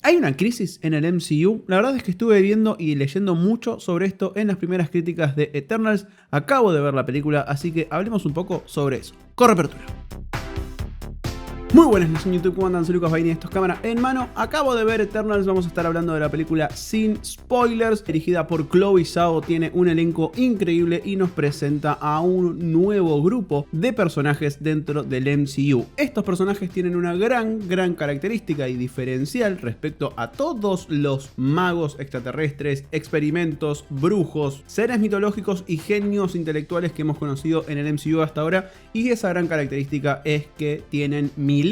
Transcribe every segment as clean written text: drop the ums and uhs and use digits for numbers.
¿Hay una crisis en el MCU? La verdad es que estuve viendo y leyendo mucho sobre esto en las primeras críticas de Eternals. Acabo de ver la película, así que hablemos un poco sobre eso. Corre apertura. Muy buenas noches en YouTube, ¿cómo andan? Soy Lucas Baini, esto es Cámara en Mano. Acabo de ver Eternals, vamos a estar hablando de la película sin spoilers. Dirigida por Chloe Zhao, tiene un elenco increíble y nos presenta a un nuevo grupo de personajes dentro del MCU. Estos personajes tienen una gran característica y diferencial respecto a todos los magos extraterrestres, experimentos, brujos, seres mitológicos y genios intelectuales que hemos conocido en el MCU hasta ahora. Y esa gran característica es que tienen milenios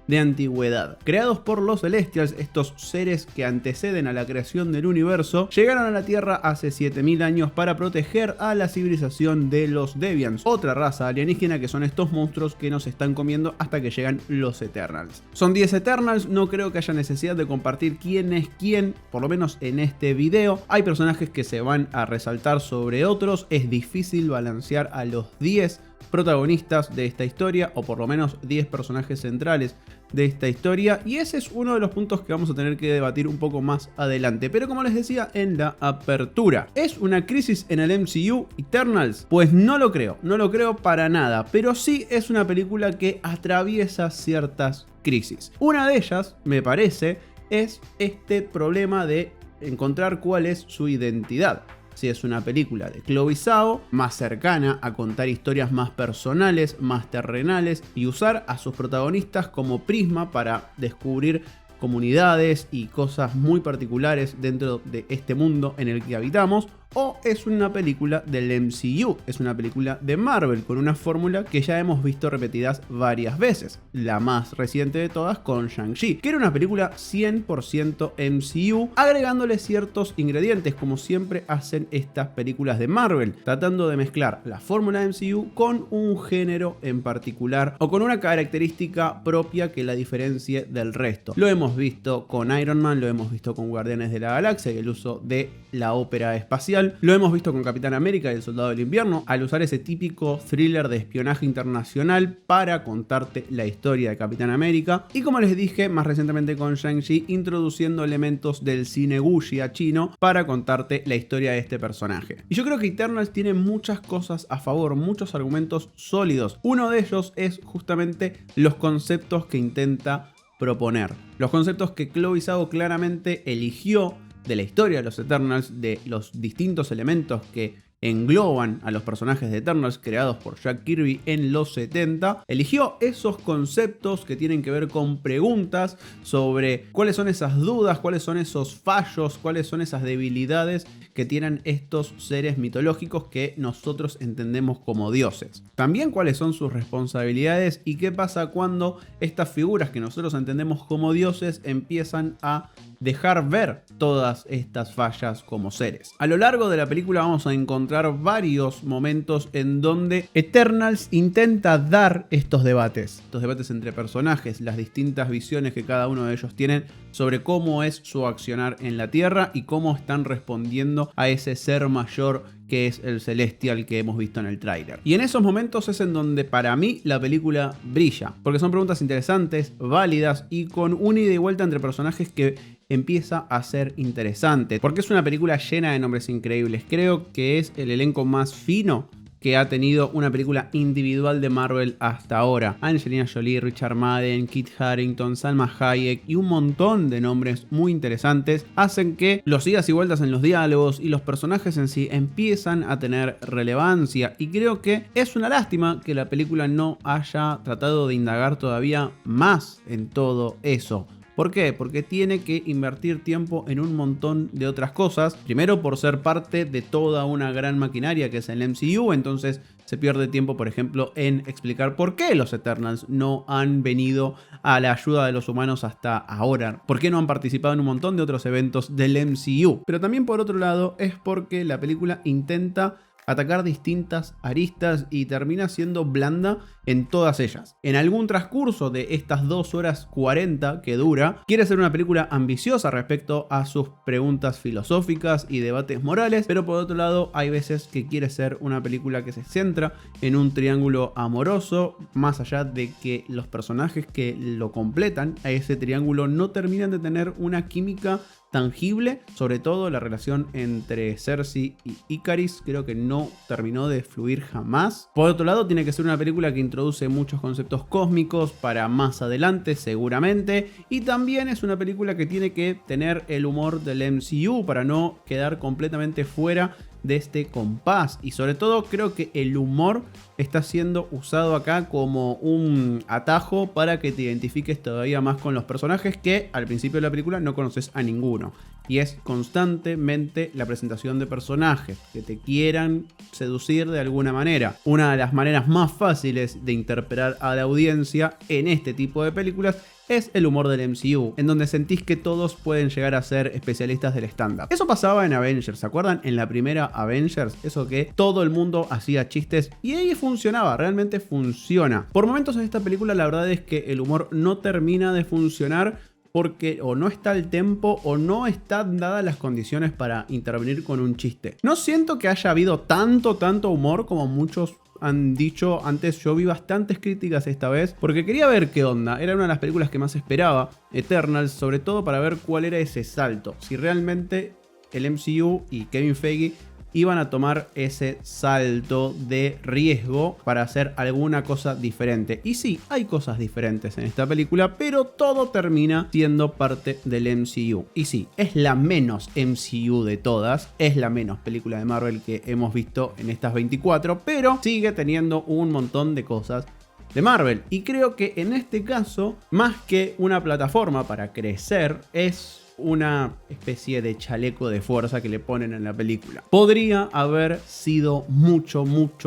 de antigüedad. Creados por los Celestials, estos seres que anteceden a la creación del universo, llegaron a la Tierra hace 7000 años para proteger a la civilización de los Deviants, otra raza alienígena que son estos monstruos que nos están comiendo hasta que llegan los Eternals. Son 10 Eternals, no creo que haya necesidad de compartir quién es quién, por lo menos en este video. Hay personajes que se van a resaltar sobre otros, es difícil balancear a los 10 protagonistas de esta historia, o por lo menos 10 personajes centrales de esta historia, y ese es uno de los puntos que vamos a tener que debatir un poco más adelante. Pero como les decía en la apertura, ¿es una crisis en el MCU Eternals? Pues no lo creo para nada, pero sí es una película que atraviesa ciertas crisis. Una de ellas, me parece, es este problema de encontrar cuál es su identidad. Si es una película de Chloe Zhao, más cercana a contar historias más personales, más terrenales, y usar a sus protagonistas como prisma para descubrir comunidades y cosas muy particulares dentro de este mundo en el que habitamos, o es una película del MCU, es una película de Marvel con una fórmula que ya hemos visto repetidas varias veces, la más reciente de todas con Shang-Chi, que era una película 100% MCU, agregándole ciertos ingredientes como siempre hacen estas películas de Marvel, tratando de mezclar la fórmula MCU con un género en particular o con una característica propia que la diferencie del resto. Lo hemos visto con Iron Man, lo hemos visto con Guardianes de la Galaxia y el uso de la ópera espacial. Lo hemos visto con Capitán América y el Soldado del Invierno, al usar ese típico thriller de espionaje internacional para contarte la historia de Capitán América. Y como les dije, más recientemente con Shang-Chi, introduciendo elementos del cine wuxia chino para contarte la historia de este personaje. Y yo creo que Eternals tiene muchas cosas a favor, muchos argumentos sólidos. Uno de ellos es justamente los conceptos que intenta proponer. Los conceptos que Chloe Zhao claramente eligió de la historia de los Eternals, de los distintos elementos que engloban a los personajes de Eternals creados por Jack Kirby en los 70, eligió esos conceptos que tienen que ver con preguntas sobre cuáles son esas dudas, cuáles son esos fallos, cuáles son esas debilidades que tienen estos seres mitológicos que nosotros entendemos como dioses. También cuáles son sus responsabilidades y qué pasa cuando estas figuras que nosotros entendemos como dioses empiezan a dejar ver todas estas fallas como seres. A lo largo de la película vamos a encontrar varios momentos en donde Eternals intenta dar estos debates entre personajes, las distintas visiones que cada uno de ellos tienen sobre cómo es su accionar en la Tierra y cómo están respondiendo a ese ser mayor que es el Celestial que hemos visto en el tráiler. Y en esos momentos es en donde para mí la película brilla, porque son preguntas interesantes, válidas y con un ida y vuelta entre personajes que empieza a ser interesante, porque es una película llena de nombres increíbles. Creo que es el elenco más fino que ha tenido una película individual de Marvel hasta ahora. Angelina Jolie, Richard Madden, Kit Harington, Salma Hayek y un montón de nombres muy interesantes hacen que los idas y vueltas en los diálogos y los personajes en sí empiezan a tener relevancia, y creo que es una lástima que la película no haya tratado de indagar todavía más en todo eso. ¿Por qué? Porque tiene que invertir tiempo en un montón de otras cosas. Primero, por ser parte de toda una gran maquinaria que es el MCU, entonces se pierde tiempo, por ejemplo, en explicar por qué los Eternals no han venido a la ayuda de los humanos hasta ahora. ¿Por qué no han participado en un montón de otros eventos del MCU? Pero también, por otro lado, es porque la película intenta atacar distintas aristas y termina siendo blanda en todas ellas. En algún transcurso de estas 2 horas 40 que dura, quiere ser una película ambiciosa respecto a sus preguntas filosóficas y debates morales, pero por otro lado hay veces que quiere ser una película que se centra en un triángulo amoroso, más allá de que los personajes que lo completan a ese triángulo no terminan de tener una química tangible, sobre todo la relación entre Cersei y Ikaris creo que no terminó de fluir jamás. Por otro lado, tiene que ser una película que introduce muchos conceptos cósmicos para más adelante seguramente, y también es una película que tiene que tener el humor del MCU para no quedar completamente fuera de este compás, y sobre todo creo que el humor está siendo usado acá como un atajo para que te identifiques todavía más con los personajes que al principio de la película no conoces a ninguno, y es constantemente la presentación de personajes que te quieran seducir de alguna manera. Una de las maneras más fáciles de interpretar a la audiencia en este tipo de películas es el humor del MCU, en donde sentís que todos pueden llegar a ser especialistas del stand-up. Eso pasaba en Avengers, ¿se acuerdan? En la primera Avengers, eso que todo el mundo hacía chistes y ahí funcionaba, realmente funciona. Por momentos en esta película la verdad es que el humor no termina de funcionar porque o no está el tempo o no están dadas las condiciones para intervenir con un chiste. No siento que haya habido tanto humor como muchos han dicho antes. Yo vi bastantes críticas esta vez porque quería ver qué onda. Era una de las películas que más esperaba, Eternals, sobre todo para ver cuál era ese salto. Si realmente el MCU y Kevin Feige iban a tomar ese salto de riesgo para hacer alguna cosa diferente. Y sí, hay cosas diferentes en esta película, pero todo termina siendo parte del MCU. Y sí, es la menos MCU de todas, es la menos película de Marvel que hemos visto en estas 24, pero sigue teniendo un montón de cosas de Marvel. Y creo que en este caso, más que una plataforma para crecer, es una especie de chaleco de fuerza que le ponen en la película. Podría haber sido mucho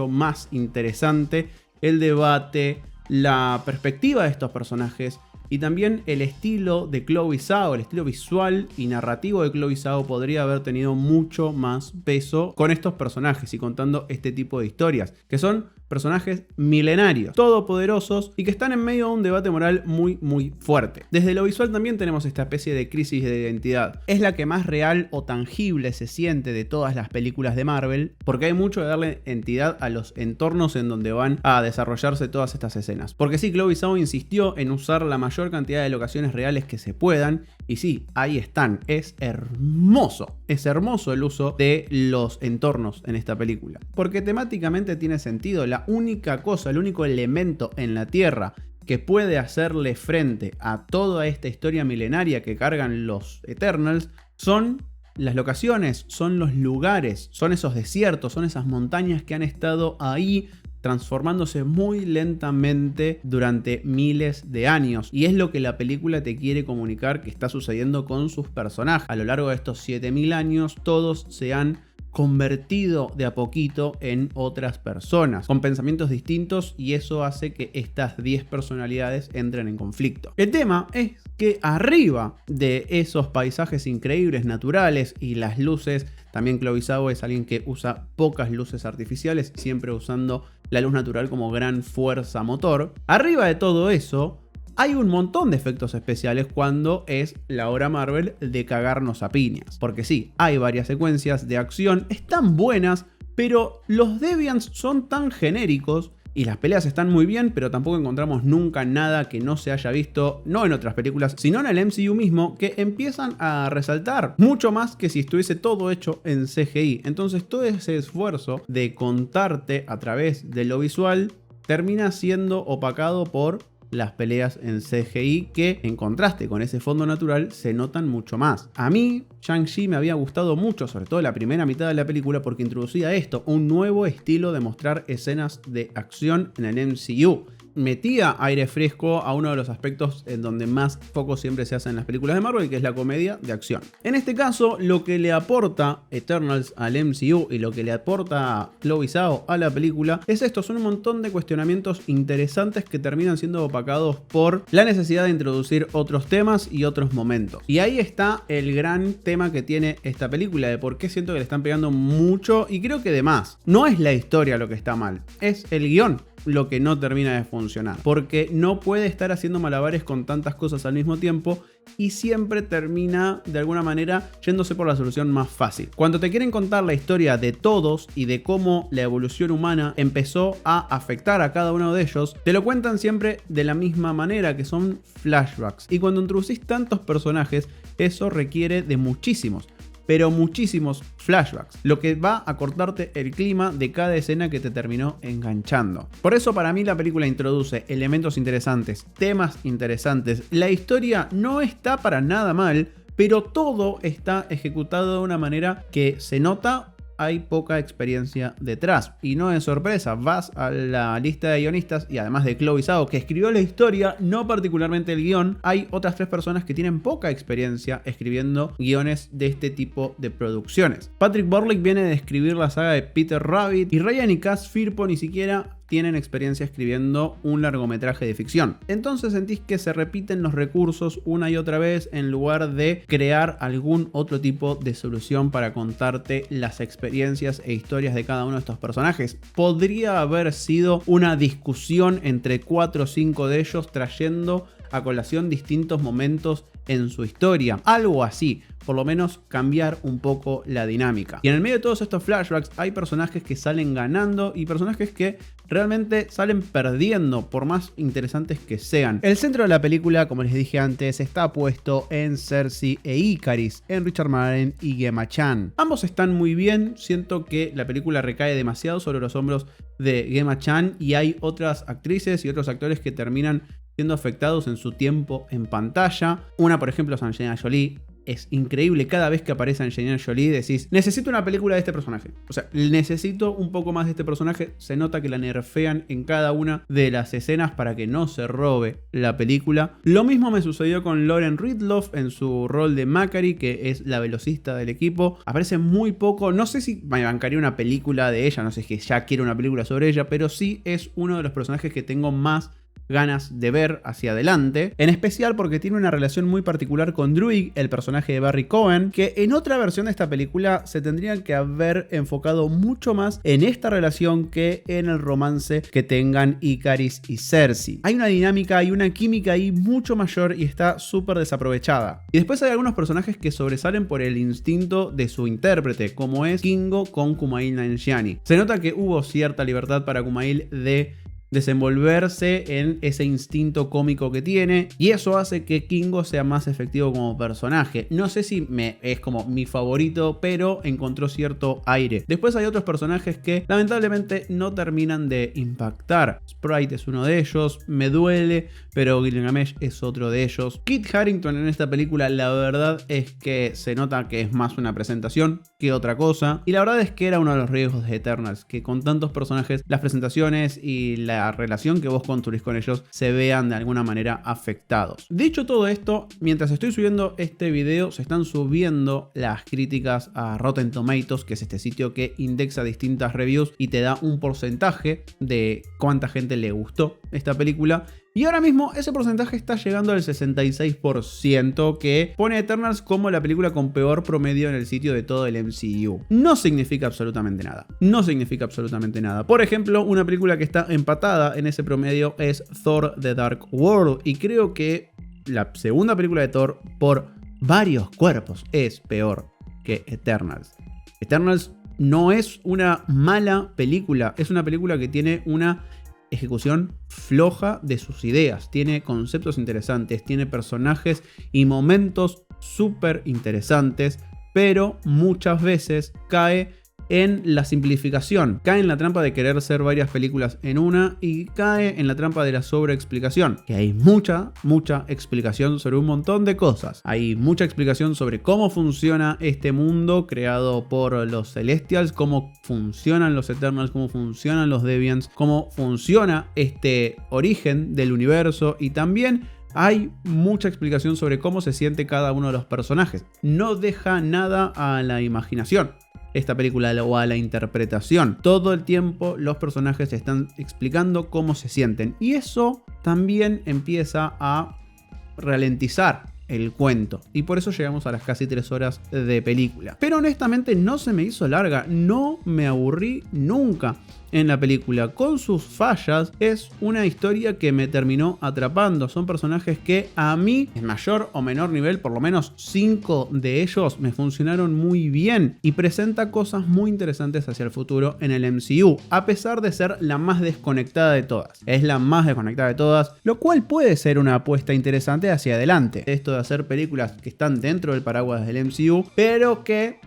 más interesante el debate, la perspectiva de estos personajes y también el estilo de Chloe Zhao, el estilo visual y narrativo de Chloe Zhao podría haber tenido mucho más peso con estos personajes y contando este tipo de historias, que son personajes milenarios, todopoderosos y que están en medio de un debate moral muy fuerte. Desde lo visual también tenemos esta especie de crisis de identidad. Es la que más real o tangible se siente de todas las películas de Marvel, porque hay mucho de darle entidad a los entornos en donde van a desarrollarse todas estas escenas. Porque sí, Chloe Zhao insistió en usar la mayor cantidad de locaciones reales que se puedan, y sí, ahí están. Es hermoso el uso de los entornos en esta película, porque temáticamente tiene sentido. La única cosa, el único elemento en la Tierra que puede hacerle frente a toda esta historia milenaria que cargan los Eternals son las locaciones, son los lugares, son esos desiertos, son esas montañas que han estado ahí transformándose muy lentamente durante miles de años, y es lo que la película te quiere comunicar que está sucediendo con sus personajes. A lo largo de estos 7000 años todos se han convertido de a poquito en otras personas con pensamientos distintos, y eso hace que estas 10 personalidades entren en conflicto. El tema es que arriba de esos paisajes increíbles naturales y las luces, también Chloe Zhao es alguien que usa pocas luces artificiales, siempre usando la luz natural como gran fuerza motor. Arriba de todo eso hay un montón de efectos especiales cuando es la hora Marvel de cagarnos a piñas. Porque sí, hay varias secuencias de acción, están buenas, pero los Deviants son tan genéricos y las peleas están muy bien, pero tampoco encontramos nunca nada que no se haya visto, no en otras películas, sino en el MCU mismo, que empiezan a resaltar mucho más que si estuviese todo hecho en CGI. Entonces todo ese esfuerzo de contarte a través de lo visual termina siendo opacado por las peleas en CGI, que en contraste con ese fondo natural se notan mucho más. A mí Shang-Chi me había gustado mucho, sobre todo la primera mitad de la película, porque introducía esto, un nuevo estilo de mostrar escenas de acción en el MCU, metía aire fresco a uno de los aspectos en donde más foco siempre se hace en las películas de Marvel, que es la comedia de acción. En este caso, lo que le aporta Eternals al MCU y lo que le aporta Chloe Zhao a la película es esto, son un montón de cuestionamientos interesantes que terminan siendo opacados por la necesidad de introducir otros temas y otros momentos. Y ahí está el gran tema que tiene esta película, de por qué siento que le están pegando mucho y creo que de más. No es la historia lo que está mal, es el guión lo que no termina de funcionar, porque no puede estar haciendo malabares con tantas cosas al mismo tiempo y siempre termina de alguna manera yéndose por la solución más fácil. Cuando te quieren contar la historia de todos y de cómo la evolución humana empezó a afectar a cada uno de ellos, te lo cuentan siempre de la misma manera, que son flashbacks. Y cuando introducís tantos personajes, eso requiere de muchísimos, pero muchísimos flashbacks, lo que va a cortarte el clima de cada escena que te terminó enganchando. Por eso para mí la película introduce elementos interesantes, temas interesantes, la historia no está para nada mal, pero todo está ejecutado de una manera que se nota hay poca experiencia detrás. Y no es sorpresa, vas a la lista de guionistas y además de Chloe Zhao, que escribió la historia, no particularmente el guión, hay otras 3 personas que tienen poca experiencia escribiendo guiones de este tipo de producciones. Patrick Burleigh viene de escribir la saga de Peter Rabbit y Ryan y Cass Firpo ni siquiera tienen experiencia escribiendo un largometraje de ficción. Entonces sentís que se repiten los recursos una y otra vez en lugar de crear algún otro tipo de solución para contarte las experiencias e historias de cada uno de estos personajes. Podría haber sido una discusión entre 4 o 5 de ellos trayendo a colación distintos momentos en su historia, algo así, por lo menos cambiar un poco la dinámica. Y en el medio de todos estos flashbacks hay personajes que salen ganando y personajes que realmente salen perdiendo, por más interesantes que sean. El centro de la película, como les dije antes, está puesto en Cersei e Ikaris, en Richard Madden y Gemma Chan. Ambos están muy bien, siento que la película recae demasiado sobre los hombros de Gemma Chan y hay otras actrices y otros actores que terminan siendo afectados en su tiempo en pantalla. Una, por ejemplo, es Angelina Jolie. Es increíble, cada vez que aparece Angelina Jolie decís, necesito una película de este personaje. O sea, necesito un poco más de este personaje. Se nota que la nerfean en cada una de las escenas para que no se robe la película. Lo mismo me sucedió con Lauren Ridloff en su rol de Macari, que es la velocista del equipo. Aparece muy poco, no sé si me bancaría una película de ella, no sé si es que ya quiero una película sobre ella, pero sí es uno de los personajes que tengo más ganas de ver hacia adelante, en especial porque tiene una relación muy particular con Druig, el personaje de Barry Cohen, que en otra versión de esta película se tendría que haber enfocado mucho más en esta relación que en el romance que tengan Ikaris y Cersei. Hay una dinámica, hay una química ahí mucho mayor y está súper desaprovechada. Y después hay algunos personajes que sobresalen por el instinto de su intérprete, como es Kingo con Kumail Nanjiani. Se nota que hubo cierta libertad para Kumail de desenvolverse en ese instinto cómico que tiene y eso hace que Kingo sea más efectivo como personaje. No sé si es como mi favorito, pero encontró cierto aire. Después hay otros personajes que lamentablemente no terminan de impactar. Sprite es uno de ellos, me duele, pero Gilgamesh es otro de ellos. Kit Harington en esta película, la verdad es que se nota que es más una presentación que otra cosa, y la verdad es que era uno de los riesgos de Eternals, que con tantos personajes las presentaciones y la relación que vos construís con ellos se vean de alguna manera afectados. Dicho todo esto, mientras estoy subiendo este video se están subiendo las críticas a Rotten Tomatoes, que es este sitio que indexa distintas reviews y te da un porcentaje de cuánta gente le gustó esta película. Y ahora mismo ese porcentaje está llegando al 66%, que pone a Eternals como la película con peor promedio en el sitio de todo el MCU. No significa absolutamente nada. No significa absolutamente nada. Por ejemplo, una película que está empatada en ese promedio es Thor: The Dark World. Y creo que la segunda película de Thor, por varios cuerpos, es peor que Eternals. Eternals no es una mala película. Es una película que tiene una ejecución floja de sus ideas, tiene conceptos interesantes, tiene personajes y momentos súper interesantes, pero muchas veces cae en la simplificación, cae en la trampa de querer ser varias películas en una y cae en la trampa de la sobreexplicación, que hay mucha explicación sobre un montón de cosas. Hay mucha explicación sobre cómo funciona este mundo creado por los Celestials, cómo funcionan los Eternals, cómo funcionan los Deviants, cómo funciona este origen del universo, y también hay mucha explicación sobre cómo se siente cada uno de los personajes. No deja nada a la imaginación esta película o a la interpretación. Todo el tiempo los personajes están explicando cómo se sienten, y eso también empieza a ralentizar el cuento, y por eso llegamos a las casi 3 horas de película. Pero honestamente no se me hizo larga, no me aburrí nunca en la película. Con sus fallas, es una historia que me terminó atrapando. Son personajes que a mí, en mayor o menor nivel, por lo menos 5 de ellos me funcionaron muy bien, y presenta cosas muy interesantes hacia el futuro en el MCU, a pesar de ser la más desconectada de todas. Es la más desconectada de todas, lo cual puede ser una apuesta interesante hacia adelante. Esto de hacer películas que están dentro del paraguas del MCU, pero que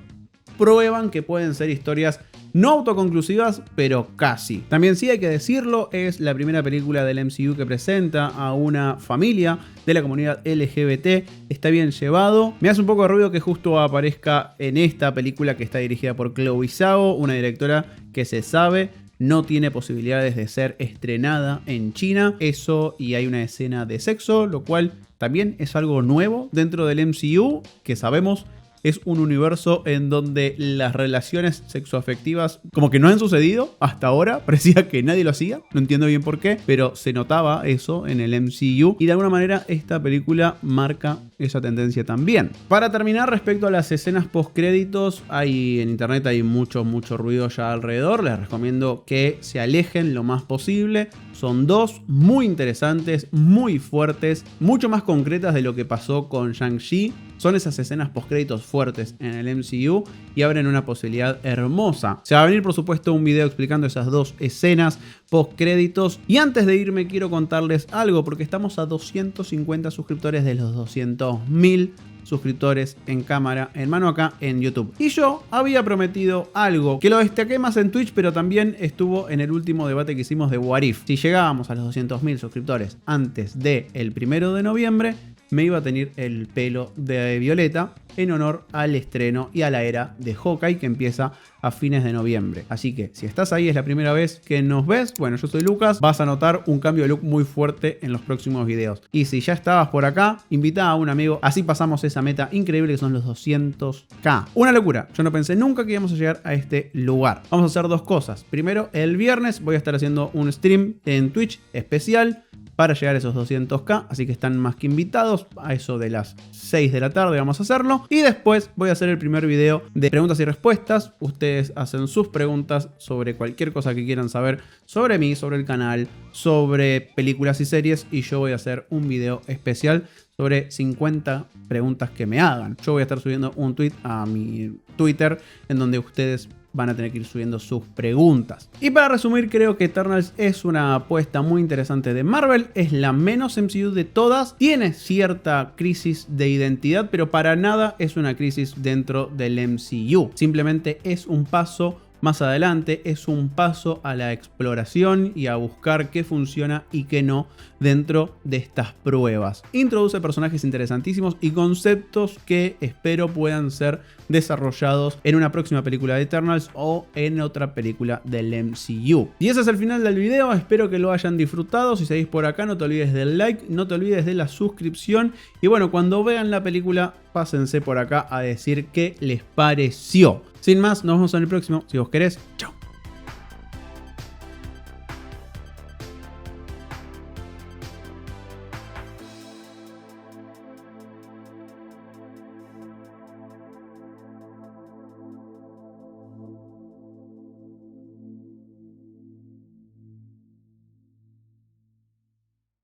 prueban que pueden ser historias no autoconclusivas, pero casi. También sí hay que decirlo, es la primera película del MCU que presenta a una familia de la comunidad LGBT. Está bien llevado. Me hace un poco de ruido que justo aparezca en esta película que está dirigida por Chloe Zhao, una directora que se sabe no tiene posibilidades de ser estrenada en China. Eso, y hay una escena de sexo, lo cual también es algo nuevo dentro del MCU, que sabemos es un universo en donde las relaciones sexoafectivas como que no han sucedido hasta ahora. Parecía que nadie lo hacía, no entiendo bien por qué, pero se notaba eso en el MCU, y de alguna manera esta película marca esa tendencia también. Para terminar, respecto a las escenas postcréditos, en internet hay mucho ruido ya alrededor. Les recomiendo que se alejen lo más posible. Son dos muy interesantes, muy fuertes, mucho más concretas de lo que pasó con Shang-Chi. Son esas escenas postcréditos fuertes en el MCU y abren una posibilidad hermosa. Se va a venir, por supuesto, un video explicando esas dos escenas postcréditos. Y antes de irme quiero contarles algo, porque estamos a 250 suscriptores de los 200.000 suscriptores en cámara, en mano acá en YouTube. Y yo había prometido algo que lo destaqué más en Twitch, pero también estuvo en el último debate que hicimos de What If. Si llegábamos a los 200.000 suscriptores antes del 1 de noviembre, me iba a tener el pelo de violeta en honor al estreno y a la era de Hawkeye, que empieza a fines de noviembre. Así que si estás ahí, es la primera vez que nos ves, bueno, yo soy Lucas, vas a notar un cambio de look muy fuerte en los próximos videos. Y si ya estabas por acá, invita a un amigo, así pasamos esa meta increíble que son los 200.000. Una locura, yo no pensé nunca que íbamos a llegar a este lugar. Vamos a hacer dos cosas. Primero, el viernes voy a estar haciendo un stream en Twitch especial para llegar a esos 200.000, así que están más que invitados. A eso de las 6 de la tarde vamos a hacerlo. Y después voy a hacer el primer video de preguntas y respuestas. Ustedes hacen sus preguntas sobre cualquier cosa que quieran saber sobre mí, sobre el canal, sobre películas y series, y yo voy a hacer un video especial sobre 50 preguntas que me hagan. Yo voy a estar subiendo un tweet a mi Twitter en donde ustedes van a tener que ir subiendo sus preguntas. Y para resumir, creo que Eternals es una apuesta muy interesante de Marvel. Es la menos MCU de todas. Tiene cierta crisis de identidad, pero para nada es una crisis dentro del MCU. Simplemente es un paso más adelante, es un paso a la exploración y a buscar qué funciona y qué no dentro de estas pruebas. Introduce personajes interesantísimos y conceptos que espero puedan ser desarrollados en una próxima película de Eternals o en otra película del MCU. Y ese es el final del video, espero que lo hayan disfrutado. Si seguís por acá, no te olvides del like, no te olvides de la suscripción, y bueno, cuando vean la película, pásense por acá a decir qué les pareció. Sin más, nos vemos en el próximo. Si vos querés, chao.